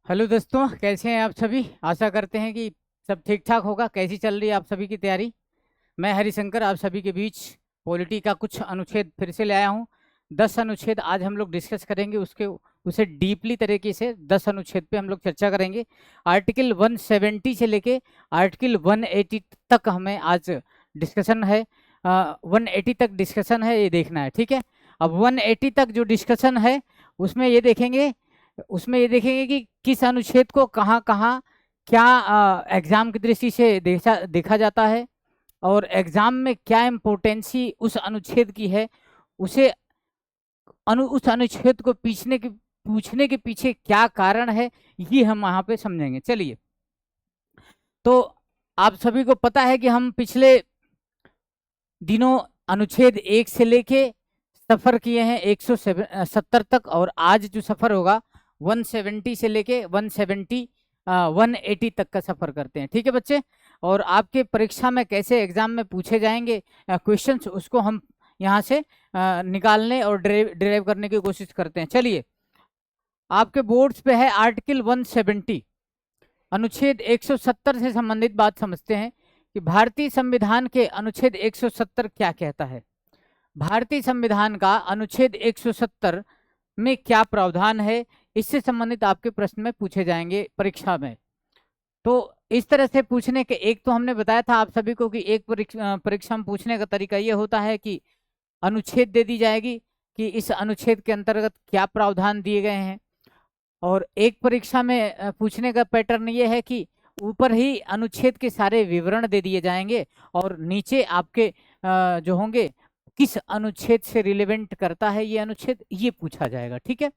Hello दोस्तों, कैसे हैं आप सभी। आशा करते हैं कि सब ठीक ठाक होगा। कैसी चल रही है आप सभी की तैयारी। मैं हरिशंकर आप सभी के बीच पॉलिटी का कुछ अनुच्छेद फिर से ले आया हूँ। 10 अनुच्छेद आज हम लोग डिस्कस करेंगे। उसे डीपली तरीके से 10 अनुच्छेद पे हम लोग चर्चा करेंगे। आर्टिकल 170 से लेके आर्टिकल 180 तक हमें आज डिस्कशन है। 180 तक डिस्कशन है, ये देखना है, ठीक है। अब 180 तक जो डिस्कशन है उसमें ये देखेंगे कि किस अनुच्छेद को कहाँ कहाँ क्या एग्जाम की दृष्टि से देखा जाता है, और एग्जाम में क्या इम्पोर्टेंसी उस अनुच्छेद की है। उसे उस अनुच्छेद को पूछने के पीछे क्या कारण है, ये हम वहां पे समझेंगे। चलिए, तो आप सभी को पता है कि हम पिछले दिनों अनुच्छेद 1 से लेके सफर किए हैं 170 तक, और आज जो सफर होगा 170 से लेके 180 तक का सफर करते हैं, ठीक है बच्चे। और आपके परीक्षा में कैसे एग्जाम में पूछे जाएंगे क्वेश्चंस, उसको हम यहाँ से निकालने और डिराइव करने की कोशिश करते हैं। चलिए, आपके बोर्ड्स पे है आर्टिकल 170, अनुच्छेद 170 से संबंधित बात समझते हैं कि भारतीय संविधान के अनुच्छेद 170 क्या कहता है। भारतीय संविधान का अनुच्छेद 170 में क्या प्रावधान है, इससे संबंधित आपके प्रश्न में पूछे जाएंगे परीक्षा में। तो इस तरह से पूछने के एक तो हमने बताया था आप सभी को कि एक परीक्षा में पूछने का तरीका ये होता है कि अनुच्छेद दे दी जाएगी कि इस अनुच्छेद के अंतर्गत क्या प्रावधान दिए गए हैं, और एक परीक्षा में पूछने का पैटर्न ये है कि ऊपर ही अनुच्छेद के सारे विवरण दे दिए जाएंगे और नीचे आपके जो होंगे किस अनुच्छेद से रिलेवेंट करता है ये अनुच्छेद, ये पूछा जाएगा, ठीक है।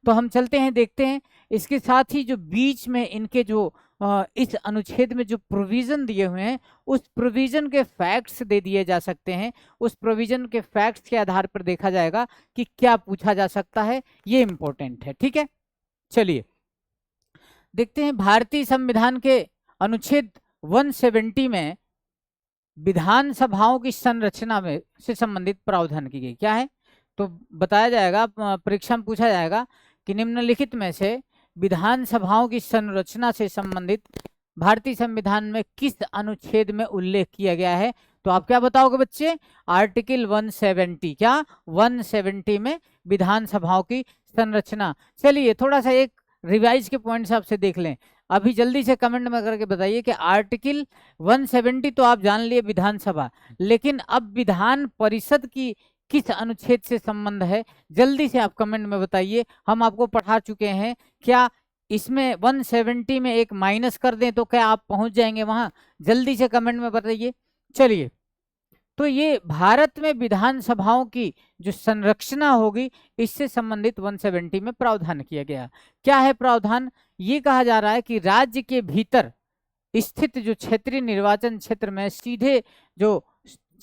तो हम चलते हैं, देखते हैं। इसके साथ ही जो बीच में इनके जो इस अनुच्छेद में जो प्रोविजन दिए हुए हैं, उस प्रोविजन के फैक्ट्स दे दिए जा सकते हैं। उस प्रोविजन के फैक्ट्स के आधार पर देखा जाएगा कि क्या पूछा जा सकता है, ये इंपॉर्टेंट है, ठीक है। चलिए देखते हैं, भारतीय संविधान के अनुच्छेद 170 में विधानसभाओं की संरचना में से संबंधित प्रावधान की गई क्या है। तो बताया जाएगा, परीक्षा में पूछा जाएगा कि निम्नलिखित में से विधानसभाओं की संरचना से संबंधित भारतीय संविधान में किस अनुच्छेद में उल्लेख किया गया है। तो आप क्या बताओगे बच्चे, आर्टिकल 170, क्या 170 में विधानसभाओं की संरचना। चलिए थोड़ा सा एक रिवाइज के पॉइंट्स आपसे देख लें। अभी जल्दी से कमेंट में करके बताइए कि आर्टिकल 170 तो आप जान लिए विधानसभा, लेकिन अब विधान परिषद की किस अनुच्छेद से संबंध है, जल्दी से आप कमेंट में बताइए। हम आपको पढ़ा चुके हैं, क्या इसमें 170 में एक माइनस कर दें तो क्या आप पहुंच जाएंगे वहां, जल्दी से कमेंट में बताइए। चलिए, तो ये भारत में विधानसभाओं की जो संरचना होगी इससे संबंधित 170 में प्रावधान किया गया। क्या है प्रावधान, ये कहा जा रहा है कि राज्य के भीतर स्थित जो क्षेत्रीय निर्वाचन क्षेत्र में सीधे जो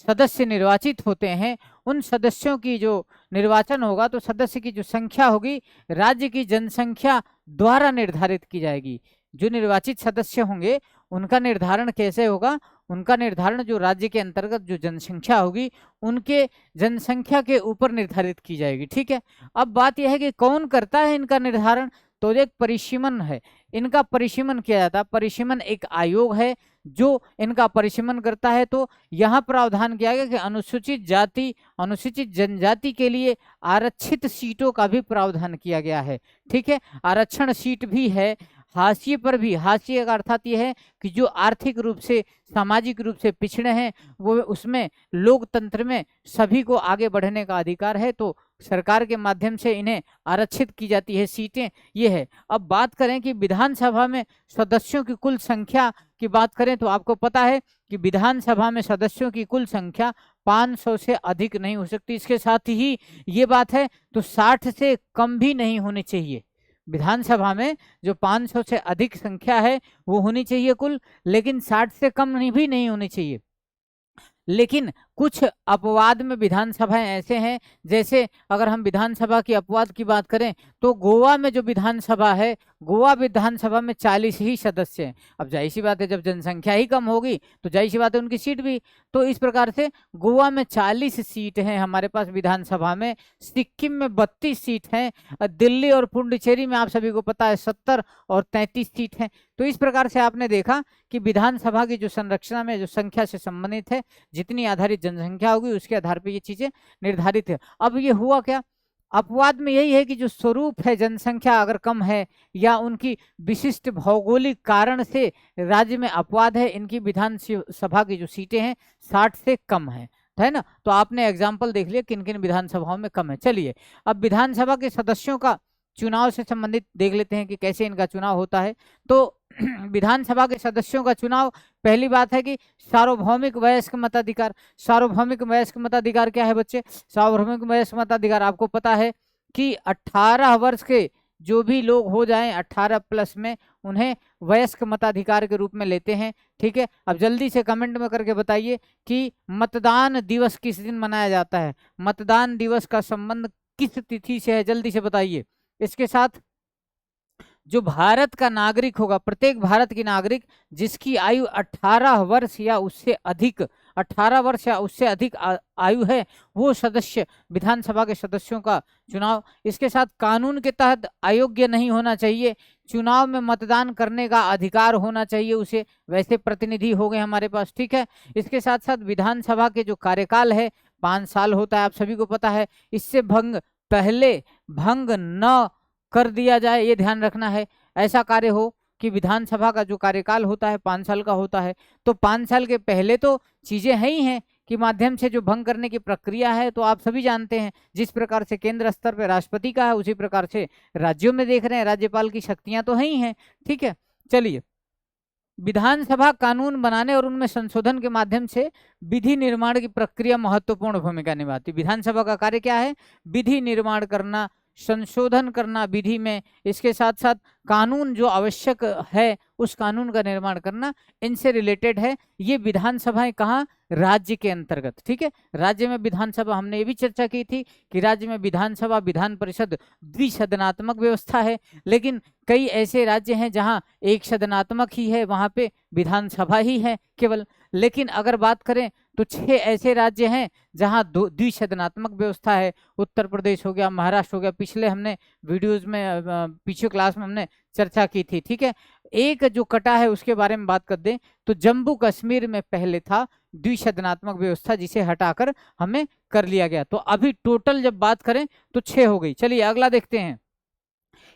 सदस्य निर्वाचित होते हैं, उन सदस्यों की जो निर्वाचन होगा तो सदस्य की जो संख्या होगी राज्य की जनसंख्या द्वारा निर्धारित की जाएगी। जो निर्वाचित सदस्य होंगे उनका निर्धारण कैसे होगा, उनका निर्धारण जो राज्य के अंतर्गत जो जनसंख्या होगी उनके जनसंख्या के ऊपर निर्धारित की जाएगी, ठीक है। अब बात यह है कि कौन करता है इनका निर्धारण, तो एक परिसीमन है, इनका परिसीमन किया जाता है। परिसीमन एक आयोग है जो इनका परिसीमन करता है। तो यहाँ प्रावधान किया गया कि अनुसूचित जाति अनुसूचित जनजाति के लिए आरक्षित सीटों का भी प्रावधान किया गया है, ठीक है। आरक्षण सीट भी है, हाशिए पर भी। हाशिए का अर्थात यह है कि जो आर्थिक रूप से सामाजिक रूप से पिछड़े हैं वो, उसमें लोकतंत्र में सभी को आगे बढ़ने का अधिकार है, तो सरकार के माध्यम से इन्हें आरक्षित की जाती है सीटें, ये है। अब बात करें कि विधानसभा में सदस्यों की कुल संख्या की बात करें तो आपको पता है कि विधानसभा में सदस्यों की कुल संख्या 500 से अधिक नहीं हो सकती। इसके साथ ही ये बात है तो 60 से कम भी नहीं होनी चाहिए। विधानसभा में जो 500 से अधिक संख्या है वो होनी चाहिए कुल, लेकिन 60 से कम भी नहीं होनी चाहिए। लेकिन कुछ अपवाद में विधानसभाएं ऐसे हैं, जैसे अगर हम विधानसभा की अपवाद की बात करें तो गोवा में जो विधानसभा है, गोवा विधानसभा में 40 ही सदस्य हैं। अब जाहिर सी बात है, जब जनसंख्या ही कम होगी तो जाहिर सी बात है उनकी सीट भी। तो इस प्रकार से गोवा में 40 सीट हैं हमारे पास विधानसभा में, सिक्किम में 32 सीट हैं, दिल्ली और पुडुचेरी में आप सभी को पता है 70 और 33 सीट हैं। तो इस प्रकार से आपने देखा कि विधानसभा की जो संरचना में जो संख्या से संबंधित है, जितनी आधारित जनसंख्या होगी उसके आधार पर ये चीजें निर्धारित है। अब ये हुआ क्या, अपवाद में यही है कि जो स्वरूप है, जनसंख्या अगर कम है या उनकी विशिष्ट भौगोलिक कारण से राज्य में अपवाद है, इनकी विधानसभा की जो सीटें हैं 60 से कम है ना। तो आपने एग्जाम्पल देख लिया किन किन विधानसभाओं में कम है। चलिए अब विधानसभा के सदस्यों का चुनाव से संबंधित देख लेते हैं कि कैसे इनका चुनाव होता है। तो विधानसभा के सदस्यों का चुनाव, पहली बात है कि सार्वभौमिक वयस्क मताधिकार। सार्वभौमिक वयस्क मताधिकार क्या है बच्चे? सार्वभौमिक वयस्क मताधिकार आपको पता है कि 18 वर्ष के जो भी लोग हो जाएं 18 प्लस में, उन्हें वयस्क मताधिकार के रूप में लेते हैं। ठीक है, अब जल्दी से कमेंट में करके बताइए कि मतदान दिवस किस दिन मनाया जाता है, मतदान दिवस का संबंध किस तिथि से है, जल्दी से बताइए। इसके साथ जो भारत का नागरिक होगा, प्रत्येक भारत की नागरिक जिसकी आयु 18 वर्ष या उससे अधिक, 18 वर्ष या उससे अधिक आयु है, वो सदस्य, विधानसभा के सदस्यों का चुनाव। इसके साथ कानून के तहत अयोग्य नहीं होना चाहिए, चुनाव में मतदान करने का अधिकार होना चाहिए उसे, वैसे प्रतिनिधि हो गए हमारे पास। ठीक है, इसके साथ साथ विधानसभा के जो कार्यकाल है 5 साल होता है, आप सभी को पता है। इससे पहले भंग न कर दिया जाए, ये ध्यान रखना है। ऐसा कार्य हो कि विधानसभा का जो कार्यकाल होता है 5 साल का होता है, तो 5 साल के पहले तो चीजें है ही हैं कि माध्यम से जो भंग करने की प्रक्रिया है, तो आप सभी जानते हैं जिस प्रकार से केंद्र स्तर पर राष्ट्रपति का है, उसी प्रकार से राज्यों में देख रहे हैं राज्यपाल की शक्तियां तो है ही हैं। ठीक है, चलिए, विधानसभा कानून बनाने और उनमें संशोधन के माध्यम से विधि निर्माण की प्रक्रिया महत्वपूर्ण भूमिका निभाती है। विधानसभा का कार्य क्या है? विधि निर्माण करना, संशोधन करना विधि में, इसके साथ साथ कानून जो आवश्यक है उस कानून का निर्माण करना, इनसे रिलेटेड है। ये विधानसभाएं कहाँ? राज्य के अंतर्गत। ठीक है, राज्य में विधानसभा, हमने ये भी चर्चा की थी कि राज्य में विधानसभा विधान परिषद द्विसदनात्मक व्यवस्था है, लेकिन कई ऐसे राज्य हैं जहां एक सदनात्मक ही है, वहां पे विधानसभा ही है केवल। लेकिन अगर बात करें तो 6 ऐसे राज्य हैं जहां द्विसदनात्मक व्यवस्था है। उत्तर प्रदेश हो गया, महाराष्ट्र हो गया, पिछले हमने वीडियोस में, पिछले क्लास में हमने चर्चा की थी। ठीक है, एक जो कटा है उसके बारे में बात कर दें तो जम्मू कश्मीर में पहले था द्विसदनात्मक व्यवस्था, जिसे हटाकर हमें कर लिया गया। तो अभी टोटल जब बात करें तो 6 हो गई। चलिए अगला देखते हैं।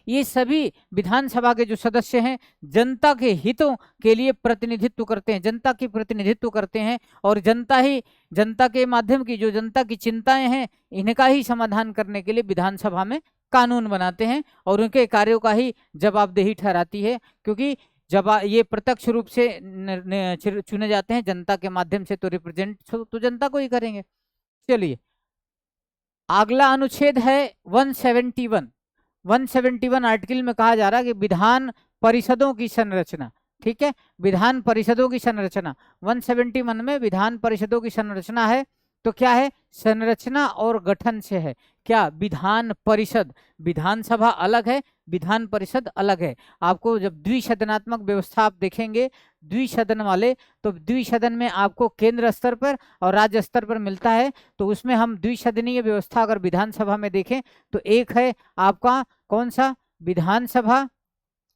ये सभी विधानसभा के जो सदस्य हैं जनता के हितों के लिए प्रतिनिधित्व करते हैं, जनता की प्रतिनिधित्व करते हैं, और जनता के माध्यम की जो जनता की चिंताएं हैं इनका ही समाधान करने के लिए विधानसभा में कानून बनाते हैं, और उनके कार्यों का ही जवाबदेही ठहराती है, क्योंकि जब ये प्रत्यक्ष रूप से चुने जाते हैं जनता के माध्यम से, तो रिप्रेजेंट तो जनता को ही करेंगे। चलिए अगला अनुच्छेद है 171 आर्टिकल में कहा जा रहा है कि विधान परिषदों की संरचना। ठीक है, विधान परिषदों की संरचना 171 में विधान परिषदों की संरचना है। तो क्या है? संरचना और गठन से है। क्या? विधान परिषद, विधानसभा अलग है, विधान परिषद अलग है। आपको जब द्विसदनात्मक व्यवस्था आप देखेंगे द्विसदन वाले, तो द्विसदन में आपको केंद्र स्तर पर और राज्य स्तर पर मिलता है। तो उसमें हम द्विसदनीय व्यवस्था अगर विधानसभा में देखें तो एक है आपका कौन सा? विधानसभा,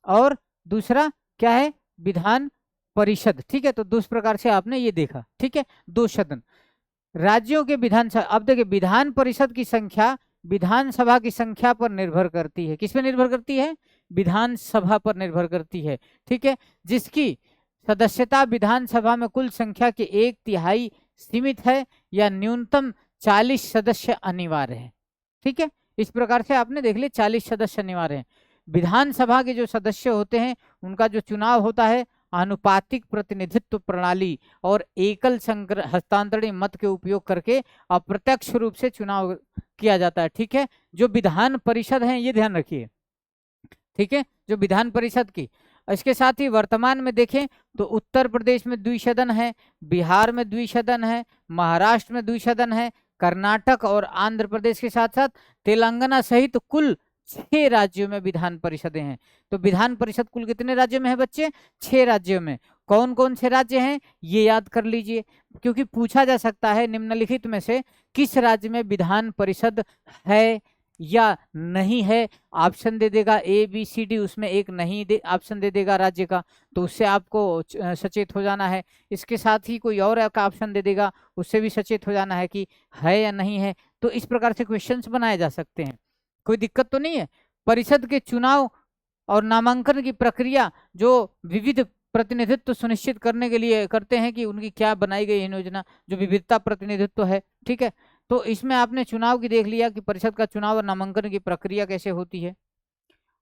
और दूसरा क्या है? विधान परिषद। ठीक है, तो दूसरे प्रकार से आपने ये देखा। ठीक है, 2 सदन राज्यों के विधानसभा। अब देखिए विधान परिषद की संख्या विधानसभा की संख्या पर निर्भर करती है। किस पर निर्भर करती है? विधानसभा पर निर्भर करती है। ठीक है, जिसकी सदस्यता विधानसभा में कुल संख्या के 1/3 सीमित है या न्यूनतम 40 सदस्य अनिवार्य है। ठीक है, इस प्रकार से आपने देख लिया 40 सदस्य अनिवार्य है। विधानसभा के जो सदस्य होते हैं उनका जो चुनाव होता है आनुपातिक प्रतिनिधित्व प्रणाली और एकल हस्तांतरणीय मत के उपयोग करके अप्रत्यक्ष रूप से चुनाव किया जाता है। ठीक है, जो विधान परिषद है ये ध्यान रखिए। ठीक है, जो विधान परिषद की इसके साथ ही वर्तमान में देखें तो उत्तर प्रदेश में द्विसदन है, बिहार में द्विसदन है, महाराष्ट्र में द्विसदन है, कर्नाटक और आंध्र प्रदेश के साथ साथ तेलंगाना सहित कुल 6 राज्यों में विधान परिषदें हैं। तो विधान परिषद कुल कितने राज्यों में है बच्चे? 6 राज्यों में। कौन कौन से राज्य हैं ये याद कर लीजिए, क्योंकि पूछा जा सकता है निम्नलिखित में से किस राज्य में विधान परिषद है या नहीं है। ऑप्शन दे देगा ABCD, उसमें एक नहीं ऑप्शन दे देगा राज्य का, तो उससे आपको सचेत हो जाना है। इसके साथ ही कोई और का ऑप्शन दे देगा, उससे भी सचेत हो जाना है कि है या नहीं है। तो इस प्रकार से क्वेश्चंस बनाए जा सकते हैं, कोई दिक्कत तो नहीं है। परिषद के चुनाव और नामांकन की प्रक्रिया जो विविध प्रतिनिधित्व सुनिश्चित करने के लिए करते हैं कि उनकी क्या बनाई गई योजना, जो विविधता प्रतिनिधित्व है, ठीक है। तो इसमें आपने चुनाव की देख लिया कि परिषद का चुनाव और नामांकन की प्रक्रिया कैसे होती है।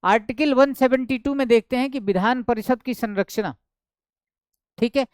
आर्टिकल 172 में देखते हैं कि विधान परिषद की संरचना, ठीक है।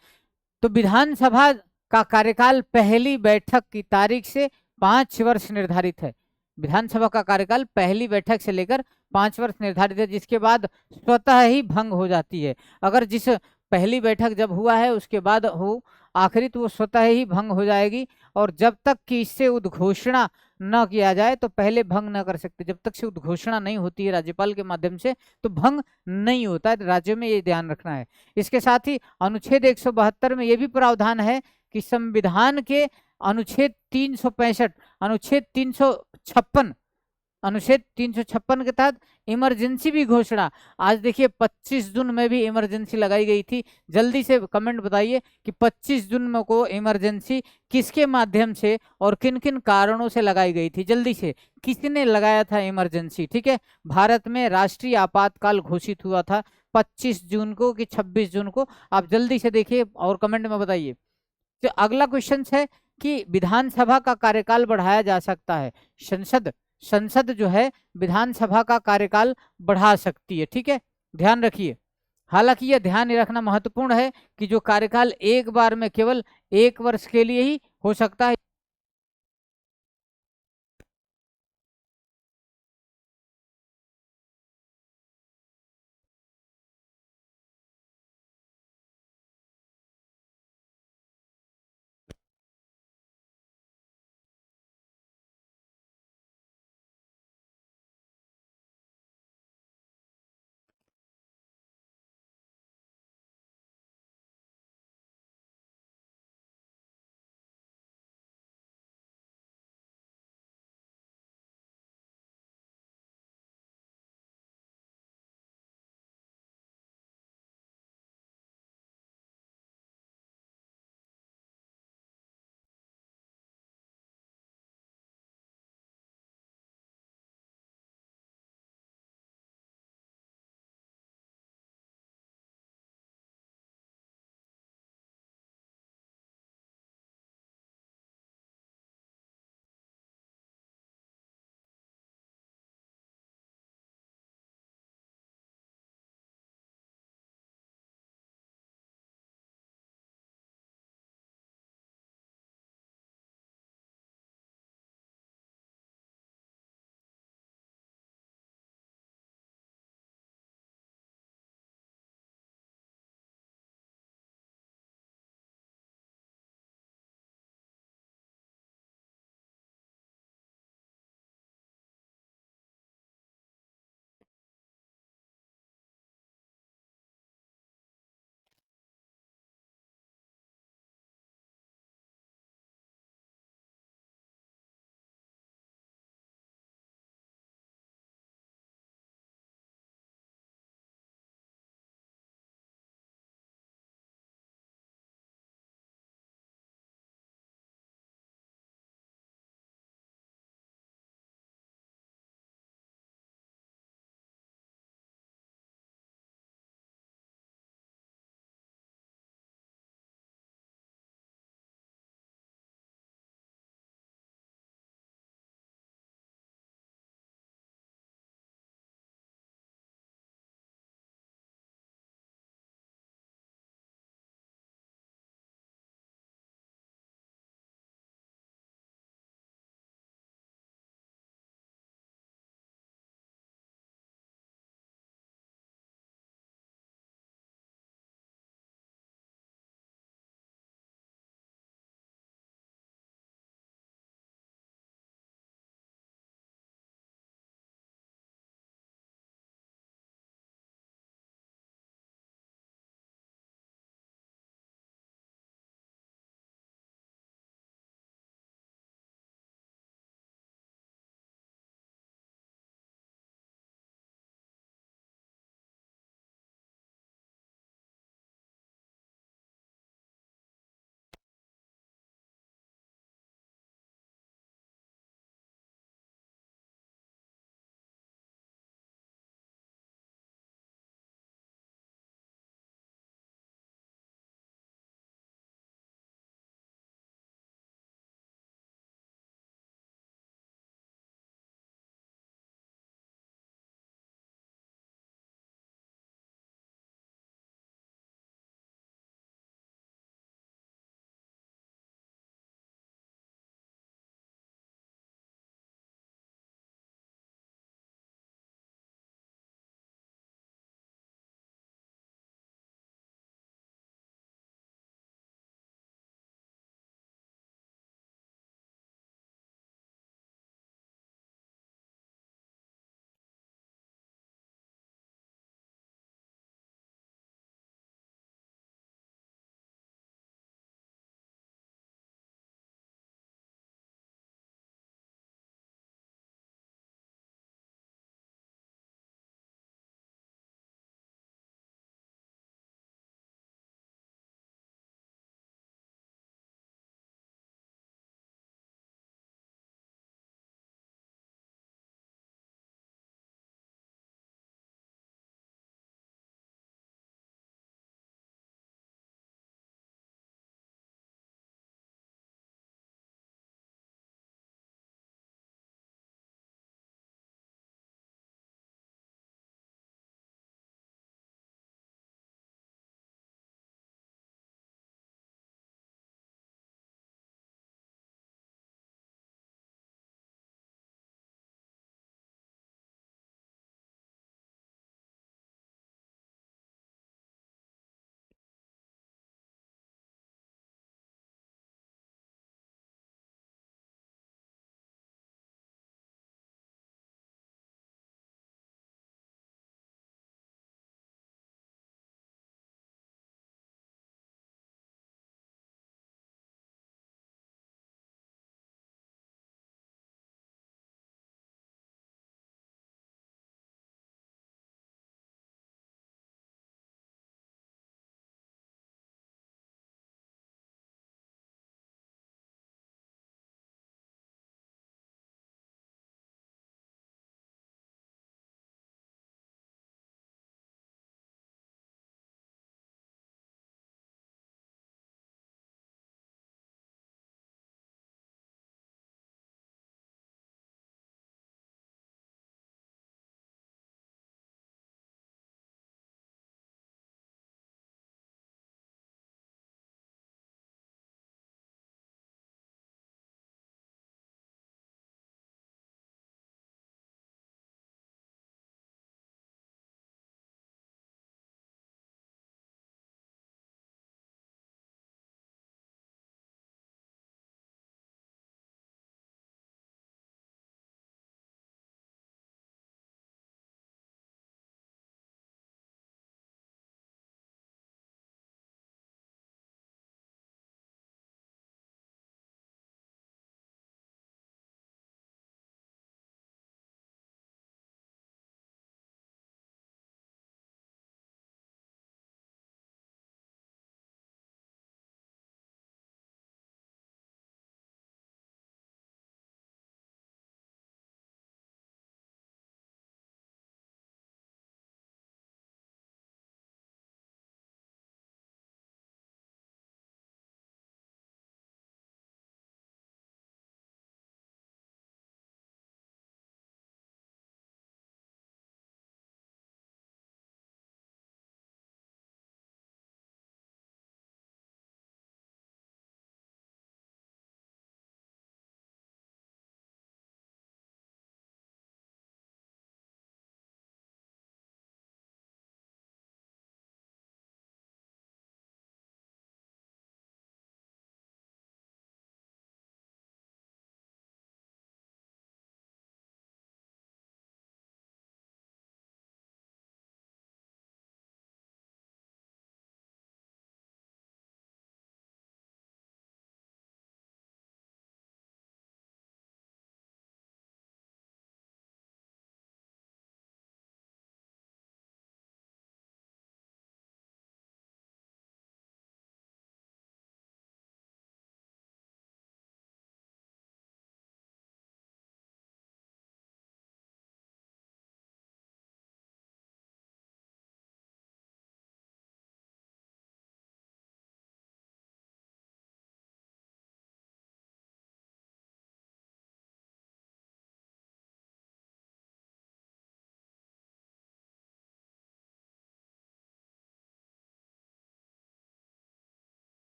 तो विधानसभा का कार्यकाल पहली बैठक की तारीख से 5 वर्ष निर्धारित है। विधानसभा का कार्यकाल पहली बैठक से लेकर 5 वर्ष निर्धारित है, जिसके बाद स्वतः ही भंग हो जाती है। अगर जिस पहली बैठक जब हुआ है उसके बाद हो आखिरी, तो वो स्वतः ही भंग हो जाएगी। और जब तक कि इससे उद्घोषणा न किया जाए तो पहले भंग न कर सकते। जब तक से उद्घोषणा नहीं होती है राज्यपाल के माध्यम से तो भंग नहीं होता है। राज्यों में ये ध्यान रखना है। इसके साथ ही अनुच्छेद 172 में ये भी प्रावधान है कि संविधान के अनुच्छेद 365, अनुच्छेद 356, अनुच्छेद 356 के तहत इमरजेंसी भी घोषणा। आज देखिए 25 जून में भी इमरजेंसी लगाई गई थी। जल्दी से कमेंट बताइए कि 25 जून में को इमरजेंसी किसके माध्यम से और किन किन कारणों से लगाई गई थी। जल्दी से किसने लगाया था इमरजेंसी? ठीक है, भारत में राष्ट्रीय आपातकाल घोषित हुआ था 25 जून को कि 26 जून को। आप जल्दी से देखिए और कमेंट में बताइए। तो अगला क्वेश्चन है कि विधानसभा का कार्यकाल बढ़ाया जा सकता है। संसद जो है विधानसभा का कार्यकाल बढ़ा सकती है, ठीक है, ध्यान रखिए। हालांकि यह ध्यान रखना महत्वपूर्ण है कि जो कार्यकाल एक बार में केवल 1 वर्ष के लिए ही हो सकता है।